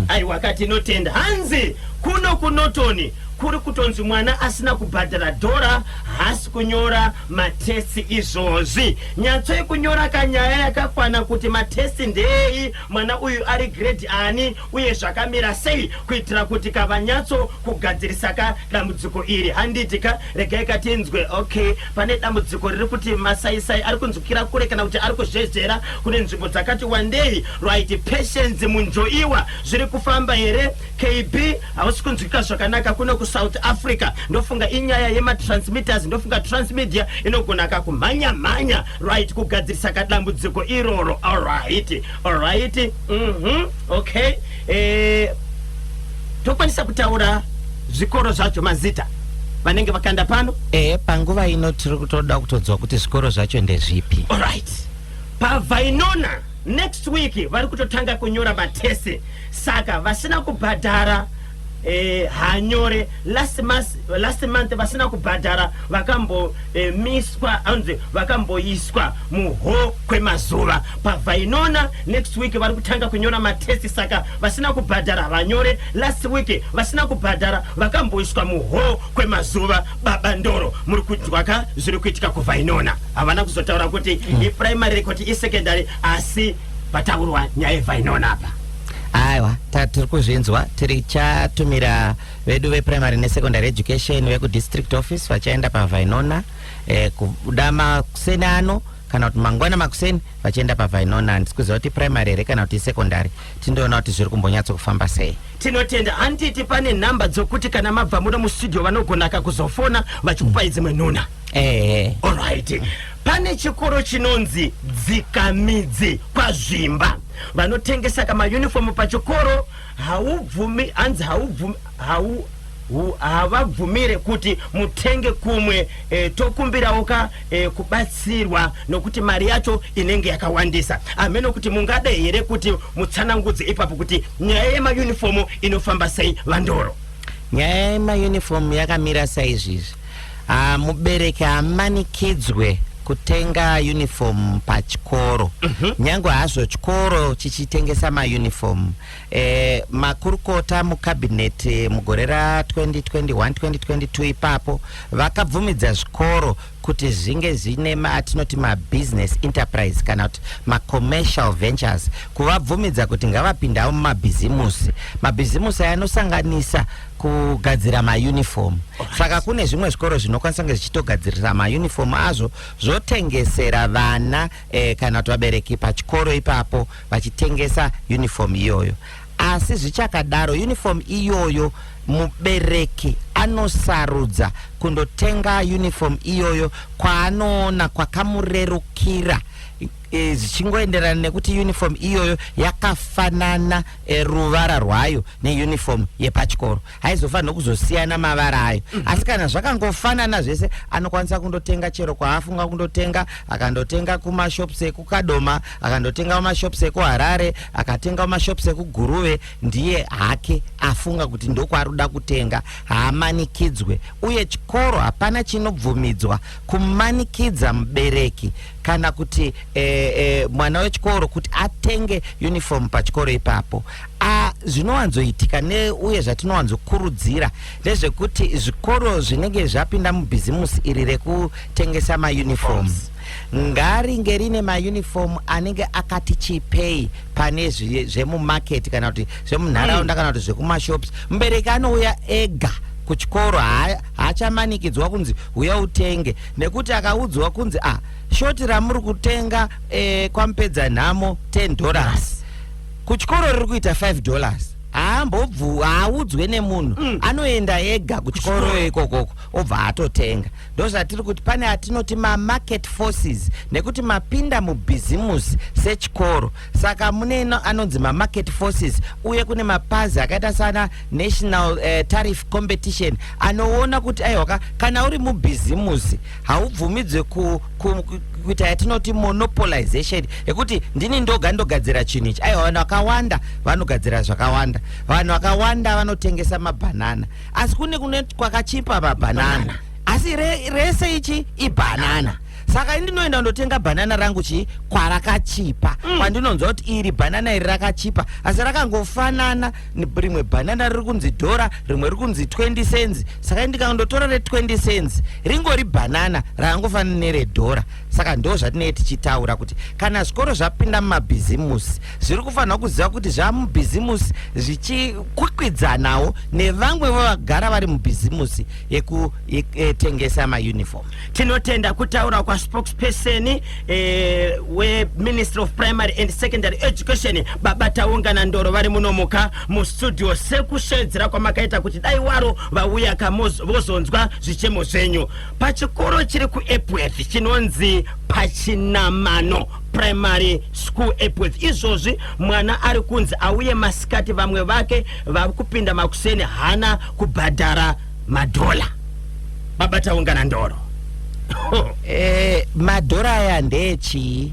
Speaker 2: aiwa katinotenda hanzi kuno kunotoni kuri kutonzi mwana asina kubhadhara dhora hasi kunyora matesti izvozvi nyatso yekunyora kanyaya yakakwana kuti matesti ndei mwana uyu ari grade ani uye zvakamira sei kuitira kuti kavanyatso kugadzirisa kadambudziko iri handiti ka regai katinzwe okay pane dambudziko riri kuti masaisai ari kunzwikira kure kana kuti ari kuzvezvera kune nzvimbo dzakati wandei right patience munjoiwa zviri kufamba here KB hausi kunzwika zvakanaka kuno South Africa ndofunga inyaya yematransmitters ndofunga transmedia inogona kumhanya right kugadzirisa kadambudziko iroro alright okay tokwanisa kutaura zvikoro zvacho mazita vanenge vakanda pano
Speaker 5: panguva ino tiri kutoda kutodzwa kuti zvikoro zvacho ndezvipi
Speaker 2: alright pavainona next week vari kutotanga kunyora matesi saka vasina kubhadhara hanyore last month vasina kubhadhara vakamboiswa muho kwemazuva pavainona next week vari kutanga kunyora matesti saka vasina kubhadhara vanyore last week vasina kubhadhara vakamboiswa muho kwemazuva baba ndoro muri kunzwa zviri kuitika kuvainona havana kuzotaura kuti iprimary kuti isecondary asi pataurwa nyaya yevainona apa
Speaker 5: aiwa tiri kuzvinzwa tiri chatumira vedu veprimary nesecondary education vekudistrict office vachaenda pavainona kuda makuseni ano kana kuti mangwana makuseni vachienda pavainona. handisi kuziva kuti primary here kana kuti secondary tindoona kuti zviri kumbonyatsokufamba sei.
Speaker 2: tinotenda handiti pane nhamba dzokuti kana mabva muno mustudio vanogona kuzofona vachikupai dzimwe nhuna. Alright. Pane chikoro chinonzi Dzikamidzi kwaZvimba. Vanotengesa kama uniform pachikoro havabvumire kuti mutenge kumwe tokumbirawoka kubatsirwa nokuti mari yacho inenge yakawandisa. Ameno kuti mungade here kuti mutsanangudze ipapo kuti nyaya yemayunifomu inofamba sei Vandoro.
Speaker 5: Nyaya yemayunifomu yakamira saizvizvi. Mubereki amanikidzwe kutenga uniform pachikoro. Nyangwe hazvo chikoro chichitengesa mauniform. Makurukota mucabinet mugore ra 2021-2022 ipapo vakabvumidza zvikoro kuti zvinge zvine atinoti business enterprise kana kuti commercial ventures, kuvabvumidza kuti ngavapindawo mumabhizimusi. Mabhizimusi anosanganisa kugadzira mauniform. Saka kune zvimwe zvikoro zvinokwanisa kunge zvichitogadzirisa mauniform azvo zvotengesera vana kana kuti vabereki pachikoro ipapo vachitengesa uniform iyoyo. Asi zvichakadaro uniform iyoyo mubereki anosarudza kundotenga uniform iyoyo kwaanoona kwakamurerukira, zichingoenderana nekuti uniform iyoyo yakafanana ruvara rwayo neuniform yepachikoro. Haizofanira kuzosiyana mavara ayo. Asi kana zvakangofanana zvese anokwanisa kundotenga chero kwaafunga kundotenga, akandotenga kumashops ekukadoma, akandotenga kumashops ekuharare, akatenga kumashops ekuguruve. Ndiye hake afunga kuti ndokwaruda kutenga, haamanikidzwe. Uye chikoro hapana chinobvumidzwa kumanikidza mubereki kana kuti mwana wechikoro kuti atenge uniform pachikoro ipapo. Zvinowanzoitika uye zvatinowanzokurudzira ndezvekuti zvikoro zvinenge zvapinda mubhizimusi iri rekutengesa mauniform ngaringe rine mauniform anenge akati chipei pane zvemumarket kana kuti zvemunharaunda kana kuti zvekumashops. Mubereki anouya ega kuchikoro, haachamanikidzwa kunzi uya utenge, nekuti akaudzwa kunzi shoti ramuri kutenga kwamupedza nhamo $10, kuchikoro riri kuita $5, haaudzwe nemunhu, anoenda ega kuchikoro ikokoko obva atotenga. Ndozvatiri kuti pane atinoti market forces, nekuti mapinda mubhizimusi sechikoro. Saka mune anonzi market forces, uye kune mapazi akaita sana National Tariff Competition anoona kuti aiwa kana uri mubhizimusi haubvumidzwe kuita yatinoti monopolization, yekuti ndini ndogadzira chinhu ichi. Aiwa vanhu vakawanda vanogadzira zvakawanda, vanhu vakawanda vanotengesa mabhanana, asi kune kwakachipa mabhanana, asi rese ichi ibhanana. Saka ndinoenda ndotenga bhanana rangu kwarakachipa, kwandinonzwa kuti iri bhanana iri rakachipa, asi rakangofanana. Rimwe bhanana riri kunzi $1, rimwe riri kunzi 20 cents. Saka ndikandotora re20 cents ringori bhanana rakangofanana nere$1. Saka ndo zvatinenge tichitaura kuti kana zvikoro zvapinda mumabhizimusi zviri kufanira kuziva kuti zvamubhizimusi zvichikwikwidzanawo nevamwe vagara vari mubhizimusi yekutengesa mauniform.
Speaker 2: Tinotenda kutaura kwa spokesperson we-Ministry of Primary and Secondary Education Baba Taungana Ndoro vari munomuka mustudio sekushedzera kwamakaita kuti dai waro vauya kamozonzwa zvichemo zvenyu. Pachikoro chiri kuEpworth chinonzi Pachinamano Primary School Epworth, izvozvi mwana ari kunzi auye masikati, vamwe vake vari kupinda makuseni hana kubhadhara $. Baba Taungana Ndoro.
Speaker 5: $. aya ndechi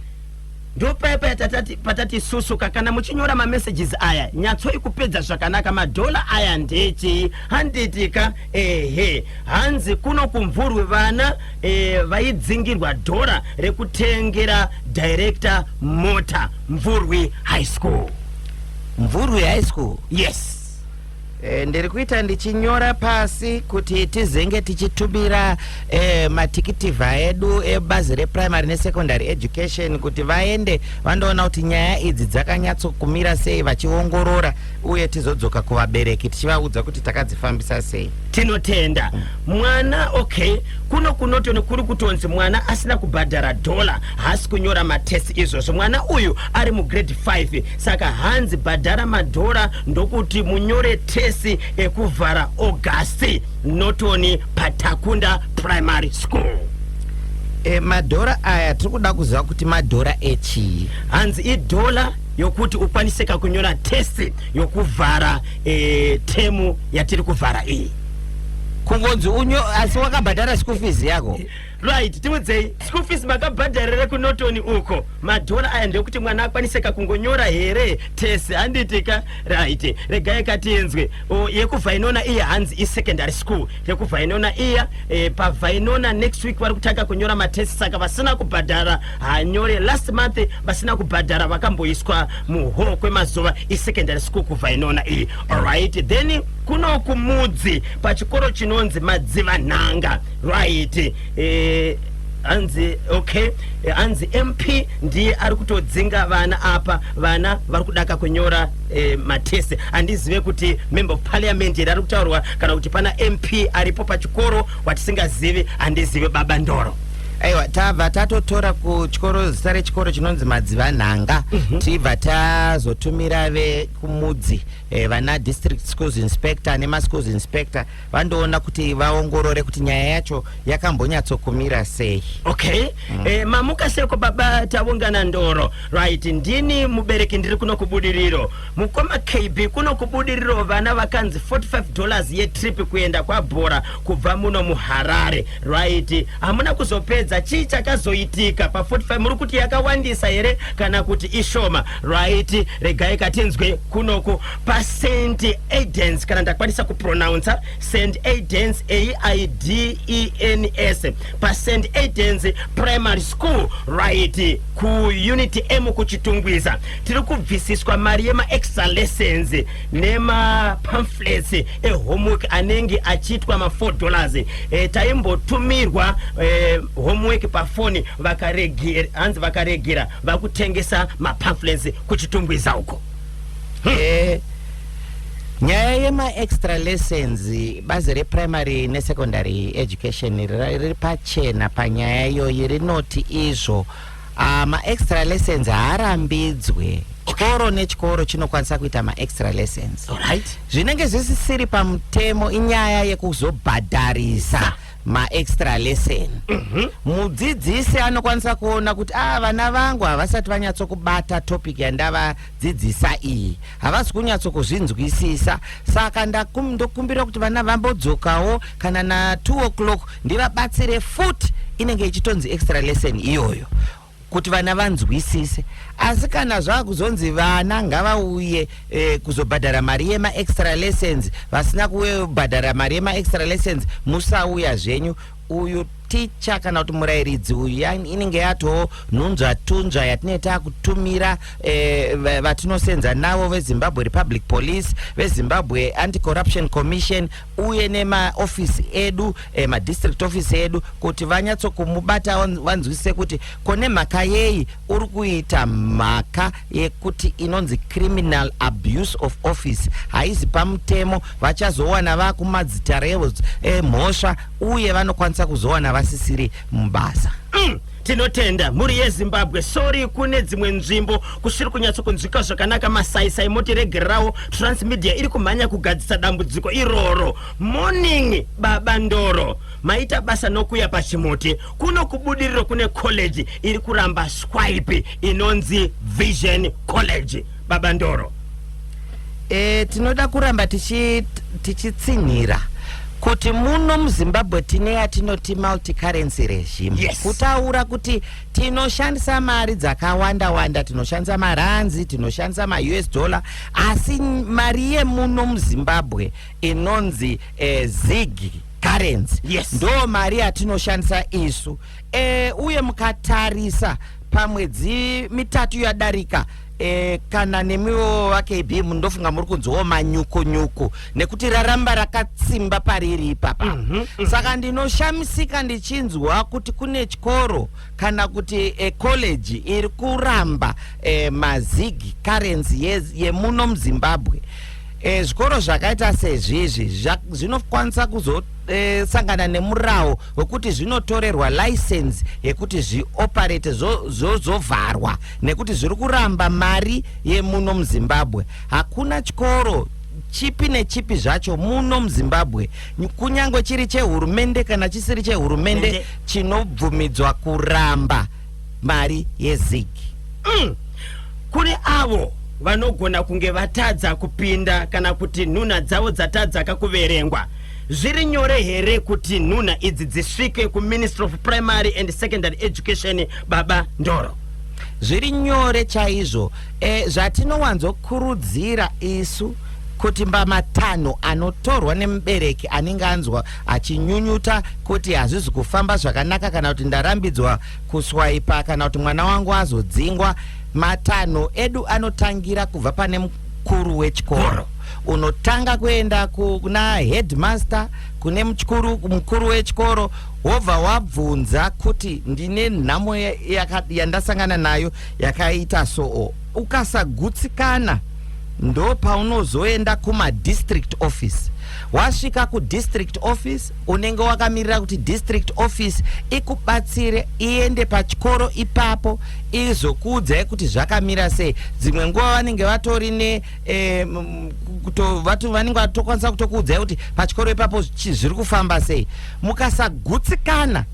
Speaker 2: ndo paipa patati susuka kana muchinyora messages aya nyatsoi kupedza zvakanaka. $. aya ndechi handitika hanzi kuno kumvurwi vana vaidzingirwa $1 rekutengera director mota Mvurwi High School.
Speaker 5: Mvurwi High School?
Speaker 2: Yes.
Speaker 5: ndiri kuita ndichinyora pasi kuti tizenge tichitumira matikitivha edu ebazi reprimary nesecondary education kuti vaende vandoona kuti nyaya idzi dzakanyatsokumira sei vachiongorora uye tizodzoka kuvabereki tichivaudza kuti takadzifambisa sei.
Speaker 2: Tinotenda mwana okay kuno kunotoni kuri kutonzi mwana asina kubhadhara dola hasi kunyora matest izvozvo. Mwana uyu ari mugrade 5 saka hanzi bhadhara madhora ndokuti munyore tesi ekuvhara August notoni paTakunda Primary School.
Speaker 5: Madhora aya tiri kuda kuziva kuti madhora echii.
Speaker 2: Hanzi idhola yokuti ukwaniseka kunyora testi yokuvhara temu yatiri kuvhara iyi.
Speaker 5: Kungonzi unyo asi wakabhadhara school fees yako.
Speaker 2: Right, timudzei school fees makabhadharire kunotoni uko. Madhora aya ndekuti mwana akwaniseka kungonyora here tesi handitika. Right, regai katienzwe yekuvhainona iya hanzi secondary school. Yekuvhainona iya pavhainona next week vari kutanga kunyora matesi saka vasina kubhadhara hanyore last month vasina kubhadhara vakamboiswa muho kwemazuva secondary school kuvhainona iyi. Alright, then kuno kumudzi pachikoro chinonzi Madziva Nhanga. Right, anzi okay anzi MP ndiye ari kutodzinga vana apa vana vari kudaka kunyora matesi. Handizive kuti member of parliament ari kutaurwa kana kuti pana MP aripo pachikoro watisingazivi. Handizive Baba Ndoro.
Speaker 5: Aiwa tabva tatotora kuchikoro zita rechikoro chinonzi Madziva Nhanga tibva tazotumira vekumudzi vana district schools inspector nema schools inspector vandoona kuti vaongorore kuti nyaya yacho yakambonyatsokumira sei.
Speaker 2: Okay, mamuka seko Baba Tavungana Ndoro. Right, ndini mubereki ndiri kuno kubudiriro mukoma KB kuno kubudiriro vana vakanzi $45 yetrip kuenda kwaBhora kubva muno muHarare. Right, hamuna kuzopedza chii chakazoitika pa 45 muri kuti yakawandisa here kana kuti ishoma. Right, regai katinzwe kunoku pa St. Aidan's kana ndakwanisa kupronounce St. Aidan's AIDENS pa St. Aidan's Primary School. Right, ku Unity M kuchitungwiza tiri kubvisiswa mari yema extra lessons nema pamphlets homework anenge achitwa ma $4. Taimbotumirwa homework pa phone vakaregera vakutengesa ma pamphlets kuchitungwiza uko.
Speaker 5: Nyaya yema extra lessons bazi reprimary nesecondary education riri pachena panyaya iyoyi rinoti izvo ma extra lessons haarambidzwe. Chikoro nechikoro chinokwanisa kuita ma extra lessons.
Speaker 2: Alright,
Speaker 5: zvinenge zvisisiri pamutemo inyaya yekuzobhadharisa ma extra lesson. Mudzidzisi anokwanisa kuona kuti vana vangu havasati vanyatsokubata topic yandavadzidzisa iyi havasi kunyatsokuzvinzwisisa saka ndokumbira kuti vana vambodzokawo kana na 2 o'clock ndivabatsire futi inenge ichitonzi extra lesson iyoyo kuti vana vanzwisise. Asi kana zvakuzonzi vana ngavauye kuzobhadhara mari yema extra lessons vasina kubhadhara mari yema extra lessons musauya zvenyu. Uyu ticha kana kuti murairidzi uyu inenge yato nhunzva tunzva yatineta kutumira vatinosenza navo veZimbabwe Republic Police, veZimbabwe Anti-Corruption Commission uye nema office edu ma district office edu kuti vanyatsokumubata vanzwisise kuti kone mhaka yei uri kuita mhaka yekuti inonzi criminal abuse of office haizi pamutemo. Vachazowana vakumadzita levels mhosva uye vanokwanisa kuzowana vasisiri mubasa.
Speaker 2: Tinotenda muri yeZimbabwe. Sorry kune dzimwe nzvimbo kusiri kunyatsokunzwika zvakanaka masaisai motiregerawo transmedia iri kumhanya kugadzisa dambudziko iroro. Morning Baba Ndoro, maita basa nokuya pachimoti kuno kubudiriro kune college iri kuramba swipe inonzi Vision College. Baba Ndoro,
Speaker 5: tinoda kuramba tichitsinhira kuti muno muZimbabwe tine yatinoti multi-currency regime.
Speaker 2: Yes.
Speaker 5: Kutaura kuti tinoshandisa mari dzakawanda tinoshandisa maranzi tinoshandisa ma-US dollar asi mari yemuno muZimbabwe inonzi ZiG currency.
Speaker 2: Yes.
Speaker 5: Ndo mari yatinoshandisa isu. Uye mukatarisa pamwedzi mitatu yadarika kana nemiwo vakb mundofunga muri kunzwawo manyuko nekuti raramba rakatsimba pariri ipapa. Saka ndinoshamisika ndichinzwa kuti kune chikoro kana kuti college iri kuramba mazigi currency yemuno muZimbabwe. Zvikoro zvakaita sezvizvi zvinokwanisa kuzosangana nemurawo wekuti zvinotorerwa license yekuti zvioperate zovharwa nekuti zviri kuramba mari yemuno muZimbabwe. Hakuna chikoro chipi nechipi zvacho muno muZimbabwe, kunyange chiri chehurumende kana chisiri chehurumende, chinobvumidzwa kuramba mari yezigi.
Speaker 2: Kune avo vanogona kunge vatadza kupinda kana kuti nhuna dzavo dzatadza kuverengwa, zviri nyore here kuti nhuna idzi dzisvike kuMinistry of Primary and Secondary Education, Baba Ndoro?
Speaker 5: Zviri nyore chaizvo. Zvatinowanzokurudzira isu kuti matanho anotorwa nemubereki anenge anzwa achinyunyuta kuti hazvizi kufamba zvakanaka kana kuti ndarambidzwa kuswaipa kana kuti mwana wangu azodzingwa, matanho edu anotangira kubva pane mukuru wechikoro. Unotanga kuenda kuna headmaster, kune mukuru wechikoro, wobva wabvunza kuti ndine nhamo yandasangana nayo yakaita so. Ukasagutsikana ndo paunozoenda kuma district office. Wasvika ku district office unenge wakamirira kuti district office ikubatsire iende pachikoro ipapo izokuudzai kuti zvakamira sei. Dzimwe nguva vanenge vatori vanenge vatokwanisa kutokuudzai kuti pachikoro ipapo zviri kufamba sei. Mukasagutsikana,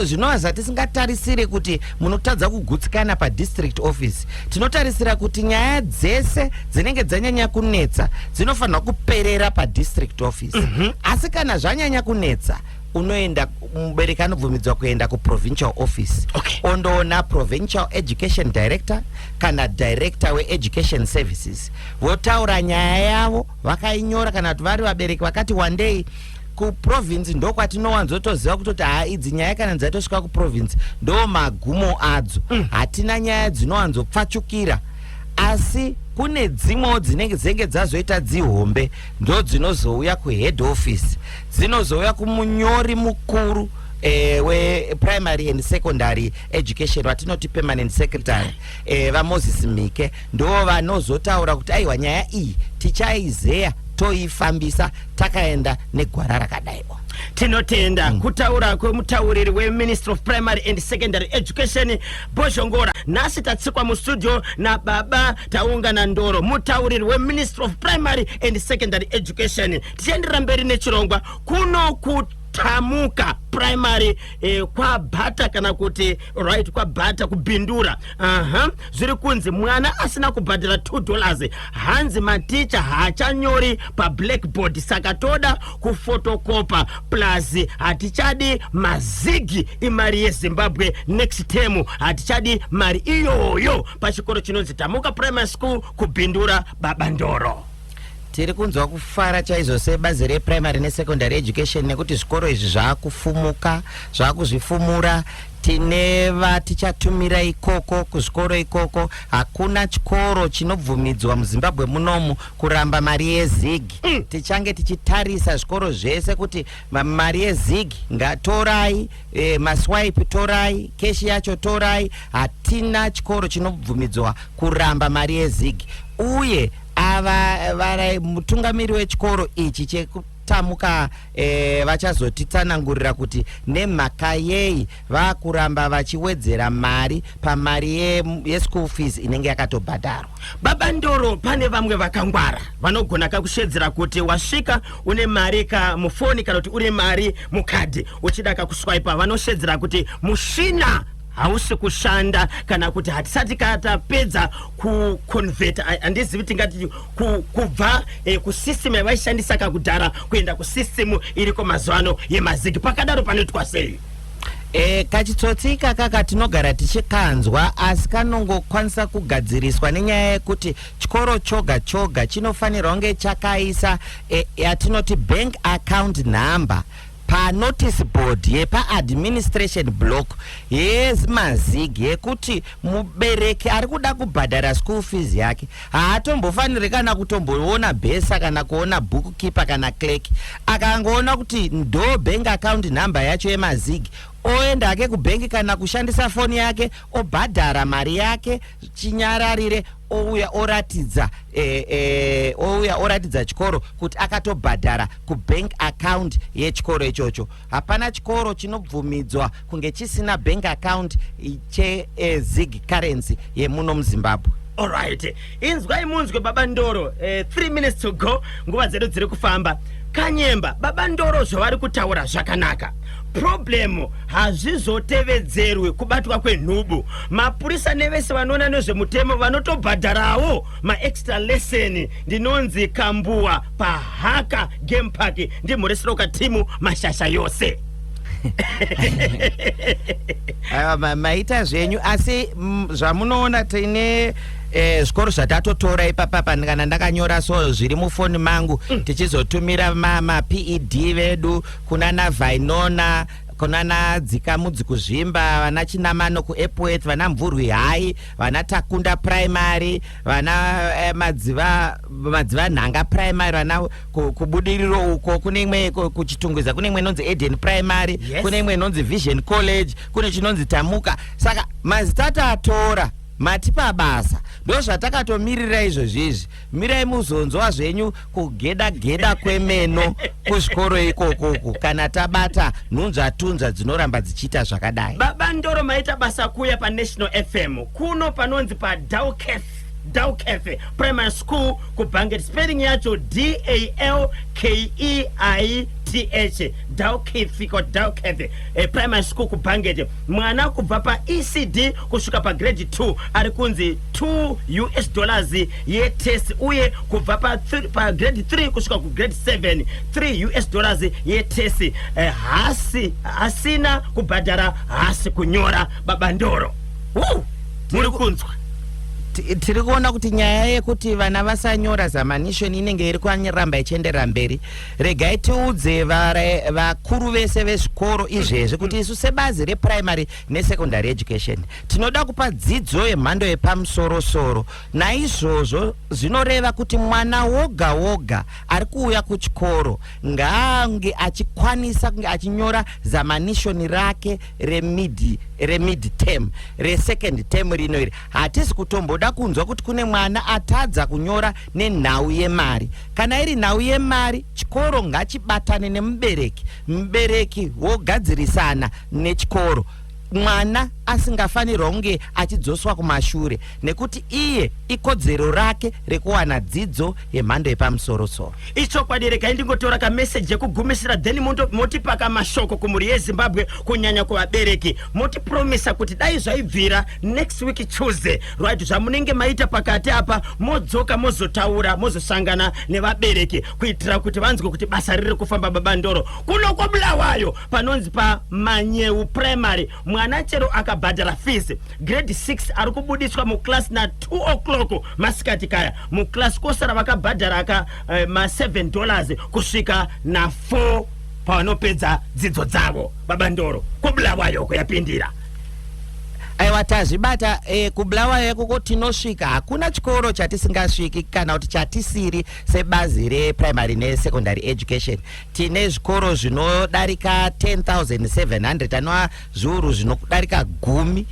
Speaker 5: zvinova zvatisingatarisire kuti munotadza kugutsikana padistrict office. Tinotarisira kuti nyaya dzese dzinenge dzanyanya kunetsa dzinofanirwa kuperera padistrict office. Asi kana zvanyanya kunetsa, unoenda mubereki anobvumidzwa kuenda kuprovincial office. Ondoona provincial education director kana director weeducation services, votaura nyaya yavo, vakainyora. Kana kuti vari vabereki vakati wandei kuprovince ndokwatinowanzotoziva kutoti idzi nyaya kana dzatosvika kuprovince ndo magumo adzo. Hatina nyaya dzinowanzopfachukira, asi kune dzimwewo dzinenge dzazoita dzihombe ndo dzinozouya kuhead office, dzinozouya kumunyori mukuru we-primary and secondary education vatinoti permanent secretary vaMoses Mike, ndo vanozotaura kuti aiwa nyaya iyi tichaizeya toifambisa takaenda negwara rakadaiwa.
Speaker 2: Tinotenda kutaura kwemutauriri weMinistry of Primary and Secondary Education Boshongora. Nasi tatsikwa mustudio na Baba Taungana Ndoro, mutauriri weMinistry of Primary and Secondary Education. Tiendelea mbele nechirongwa kuno tamuka primary kwa bata kana kuti right kwa bata kubindura. Zviri kunzi mwana asina kubhadhara $2 hanzi maticha haachanyori pa blackboard, saka toda kufotokopa plus hatichadi mazigi imari yeZimbabwe next term, hatichadi mari iyoyo pachikoro chinonzi Tamuka Primary School kubindura. Baba Ndoro,
Speaker 5: tiri kunzwa kufara chaizvo sebazi reprimary nesecondary education nekuti zvikoro izvi zvakufumuka, zvakuzvifumura. Tine vatichatumira ikoko kuzvikoro ikoko. Hakuna chikoro chinobvumidzwa muZimbabwe munomu kuramba mari yezigi. Tichange tichitarisa zvikoro zvese kuti mari yezigi ngatorai, maswipe torai, keshi yacho torai. Hatina chikoro chinobvumidzwa kuramba mari yezigi. Uye mutungamiri wechikoro ichi chekutamuka vachazotitsanangurira kuti nemhaka yei vakuramba vachiwedzera mari pamari yeschool fees inenge yakatobhadharwa.
Speaker 2: Baba Ndoro, pane vamwe vakangwara vanogona kakushedzera kuti wasvika une mari mufoni kana kuti une mari mukadhi uchida kakuswipa, vanoshedzera kuti mushina hausi kushanda kana kuti hatisati katapedza kuconvert, handizivi tingati kubva kusystem yavaishandisa kakudhara kuenda kusystem iriko mazuano yemazigi. Pakadaro panoitwa sei?
Speaker 5: Kachitsotsi kaka tinogara tichikanzwa, asi kanongokwanisa kugadziriswa nenyaya yekuti chikoro choga choga chinofanirwa kunge chakaisa yatinoti bank account number panotice board yepa-administration block yemazigi yekuti mubereki ari kuda kubhadhara school fees yake haatombofaniri kana kutomboona bhesa kana kuona bookkeeper kana clerk, akangoona kuti ndo bank account number yacho yemazigi oenda hake kubhengi kana kushandisa foni yake obhadhara mari yake chinyararire, ouya oratidza chikoro kuti akatobhadhara kubank account yechikoro ichocho. Hapana chikoro chinobvumidzwa kunge chisina bank account chezig currency yemuno muZimbabwe.
Speaker 2: Alright, inzwai munzwe baba Ndoro, 3 minutes to go, nguva dzedu dziri kufamba. Kanyemba, baba Ndoro zvavari kutaura zvakanaka. Problem hazvizotevedzerwi kubatwa kwenhubu. Mapurisa nevese vanoona nezvemutemo vanotobhadharawo ma-extra lesson ndinonzi Kambuwa paHaka Game Park ndimhuresero timu mashasha yose.
Speaker 5: Maita zvenyu asi zvamunoona tine zvikoro zvatatotora ipapa kana ndakanyora so zviri mufoni mangu tichizotumira ma-PED vedu kuna naVainona, kuna nadzikamudzi kuzvimba, vana Chinamano kuEpworth, vana Mvurwi High, vana Takunda Primary, vana madziva Nhanga Primary, vana kubudiriro uko kune imwe kuchitungwiza kune imwe inonzi Eden Primary, yes. Kune imwe inonzi Vision College, kune chinonzi Tamuka. Saka mazita tatora matipa basa ndo zvatakatomira izvozvizvi. Mirai muzonzwa zvenyu kugeda kwemeno kuzvikoro ikoko kana tabata nhunzvatunzva dzinoramba dzichiita zvakadai.
Speaker 2: Baba Ndoro maita basa kuya pa National FM kuno panonzi pa Dau Cafe Primary School kuBhanget, spelling yacho DALKEITH, Dau Cafe ko Dau Cafe Primary School kuBhanget. Mwana kubva pa ECD kusvika pa grade 2 ari kunzi $2 ye test, uye kubva pa grade 3 kusvika ku grade 7 $3 ye test. Hasina kubhadhara, hasi kunyora. Baba Ndoro muri kunzwa.
Speaker 5: Tiri kuona kuti nyaya yekuti vana vasanyora zamanishoni inenge iri kuramba ichienderera mberi. Regai tiudze vakuru vese vezvikoro izvezvi kuti isu sebazi reprimary nesecondary education tinoda kupa dzidzo yemhando yepamusoro-soro. Naizvozvo zvinoreva kuti mwana woga woga ari kuuya kuchikoro ngaange achikwanisa kunge achinyora zamanishoni rake remid term, resecond term rino iri. Hatisi kutomboda kunzwa kuti kune mwana atadza kunyora nenhau yemari. Kana iri nhau yemari, chikoro ngachibatane nemubereki, mubereki wogadzirisana nechikoro. Mwana asingafanirwa kunge achidzoswa kumashure nekuti iye ikodzero rake rekuwana dzidzo yemhando yepamusoro-soro.
Speaker 2: Ichokwadi, regai ndingotora kameseji ekugumisira then motipaka mashoko kumhuri yeZimbabwe kunyanya kuvabereki. Motipromisa kuti dai zvaibvira next week Tuesday, right, zvamunenge maita pakati apa modzoka mozotaura mozosangana nevabereki kuitira kuti vanzwe kuti basa riri kufamba. Baba Ndoro kuno kwa Bulawayo panonzi pa Manyewu Primary, mwana chero akabhadhara fees grade 6 ari kubudiswa muclass na 2 o'clock masikati kaya. Muclass kosara vakabhadhara $7 kusvika na 4 pavanopedza dzidzo dzavo. Baba Ndoro kuBulawayo kuyapindira.
Speaker 5: Aiwa tazvibata kuBulawayo ikoko tinosvika hakuna chikoro chatisingasviki kana kuti chatisiri sebazi reprimary nesecondary education. Tine zvikoro zvinodarika 10,700 anova zviuru zvinodarika 10.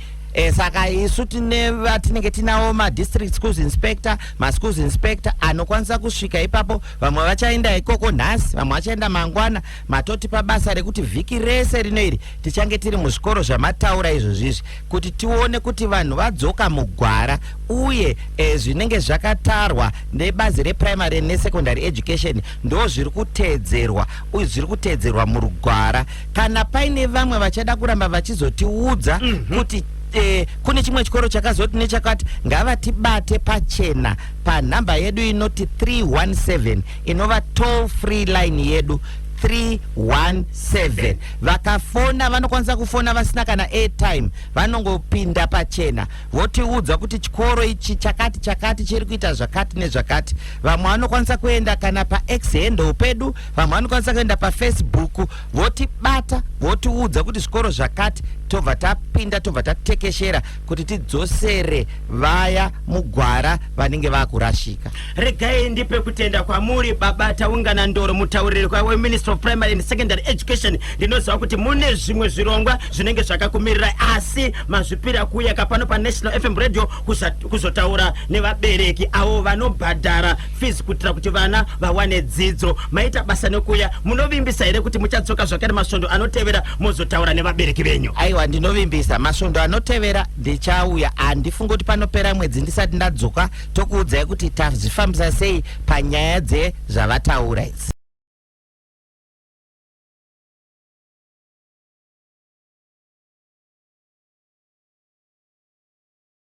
Speaker 5: Saka isu tinenge tinawo ma-district schools inspector, ma-schools inspector anokwanisa kusvika ipapo. Vamwe vachaenda ikoko nhasi, vamwe vachaenda mangwana. Matoti pabasa rekuti vhiki rese rino iri tichange tiri muzvikoro zvamataura izvozvizvi kuti tione kuti vanhu vadzoka mugwara uye zvinenge zvakatarwa nebazi reprimary nesecondary education ndo zviri kuteedzerwa uye zviri kuteedzerwa murugwara. Kana paine vamwe vachada kuramba vachizotiudza kuti kune chimwe chikoro chakazoti nechakati ngavatibate pachena pa namba yedu inoti 317 inova toll free line yedu 317. vakafona vanokwanisa kufona vasina kana airtime, vanongopinda pachena votiudza kuti chikoro ichi chakati chakati chiri kuita zvakati nezvakati. vamwe vanokwanisa kuenda kana paX handle pedu, vamwe vanokwanisa kuenda pafacebook votibata votiudza kuti zvikoro zvakati, tobva tapinda tobva tatekeshera kuti tidzosere vaya mugwara vanenge vakurashika.
Speaker 2: Regai ndipe kutenda kwamuri baba taungana ndoro mutauriri kwa Minister of Primary and Secondary Education. Ndinoziva kuti mune zvimwe zvirongwa zvinenge zvakakumirira, asi mazvipira kuuya kapano pa National FM Radio kuzotaura nevabereki avo vanobhadhara fees kuitira kuti vana vawane dzidzo. Maita basa nekuya, munovimbisa here kuti muchadzoka zvakare masvondo anotevera mozotaura nevabereki venyu?
Speaker 5: Aiwa, ndinovimbisa masvondo anotevera ndichauya. Handifunga kuti panopera mwedzi ndisati ndadzoka tokuudzai kuti tazvifambisa sei panyaya dzezvavataura idzi.